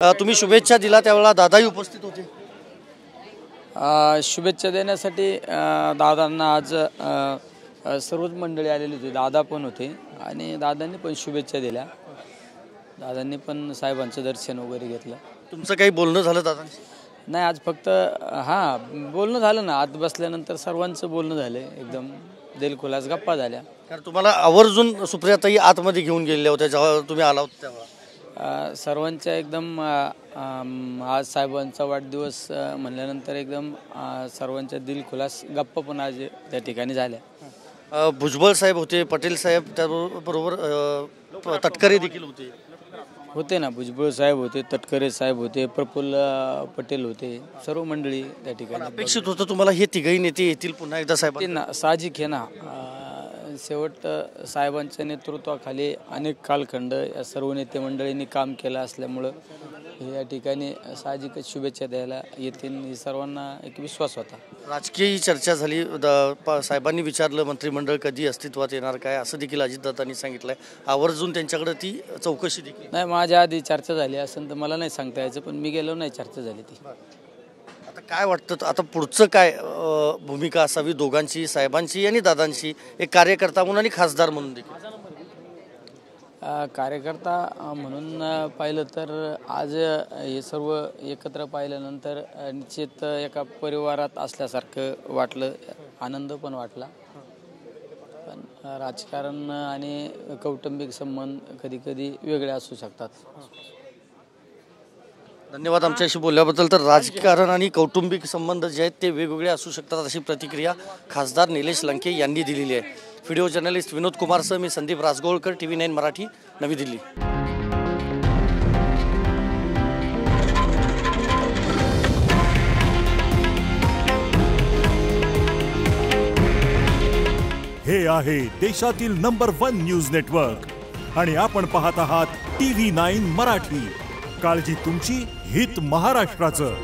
तुम्ही शुभेच्छा दिला त्यावेळेला दादाही उपस्थित होते। शुभेच्छा देण्यासाठी दादांना आज सर्वच मंडळी आलेली होती, दादा पण होते आणि दादांनी पण शुभेच्छा दिल्या। दादांनी पण साहेबांचं दर्शन वगैरे घेतलं। तुमचं काही बोलणं झालं दादांशी? नाही, आज फक्त बोलणं झालं ना, आत बसल्यानंतर सर्वांचं बोलणं झालं, एकदम दिलखुलास गप्पा झाल्या। कारण तुम्हाला आवर्जून सुप्रियाताई आतमध्ये घेऊन गेलेल्या होत्या जेव्हा तुम्ही आला होता तेव्हा। सर्वांच्या एकदम आज साहेबांचा वाढदिवस म्हणल्यानंतर एकदम सर्वांच्या दिलखुलास गप्पा पण आज त्या ठिकाणी झाल्या। भुजबळ साहेब होते, पटेल साहेब त्याबरोबर तटकरे देखील होते ना, भुजबळ साहेब होते, तटकरे साहेब होते, प्रफुल्ल पटेल होते, सर्व मंडळी त्या ठिकाणी। अपेक्षित होतं तुम्हाला हे तिघही नेते येतील पुन्हा एकदा साहेबांना? साहजिक आहे ना, शेवट साहेबांच्या नेतृत्वाखाली अनेक कालखंड या सर्व नेते मंडळींनी काम केलं असल्यामुळं या ठिकाणी साहजिकच शुभेच्छा द्यायला येतील, ही सर्वांना एक विश्वास होता। राजकीय चर्चा झाली, साहेबांनी विचारलं मंत्रिमंडळ कधी अस्तित्वात येणार काय, असं देखील अजितदादांनी सांगितलंय। आवर्जून त्यांच्याकडे ती चौकशी देखील नाही, माझ्या आधी चर्चा झाली असेल तर मला नाही सांगता यायचं, पण मी गेलो नाही, चर्चा झाली ती। आता काय वाटतं, आता पुढचं काय भूमिका असावी दोघांची, साहेबांची आणि दादांची, एक कार्यकर्ता म्हणून आणि खासदार म्हणून देखील? कार्यकर्ता म्हणून पाहिलं तर आज हे सर्व एकत्र पाहिल्यानंतर निश्चित एका परिवारात असल्यासारखं वाटलं, आनंद पण वाटला। पण राजकारण आणि कौटुंबिक संबंध कधी कधी वेगळे असू शकतात। धन्यवाद आमच्याशी बोलल्याबद्दल। तर राजकारण आणि कौटुंबिक संबंध जे आहेत ते वेगवेगळे असू शकतात, अशी प्रतिक्रिया खासदार निलेश लंके यांनी दिलेली आहे। व्हिडिओ जर्नलिस्ट विनोद कुमारसह मी संदीप राजगोळकर, TV9 मराठी, नवी दिल्ली। हे आहे देशातील नंबर 1 न्यूज नेटवर्क आणि आपण पाहत आहात TV9 मराठी। काळजी तुमची, हित महाराष्ट्राचं।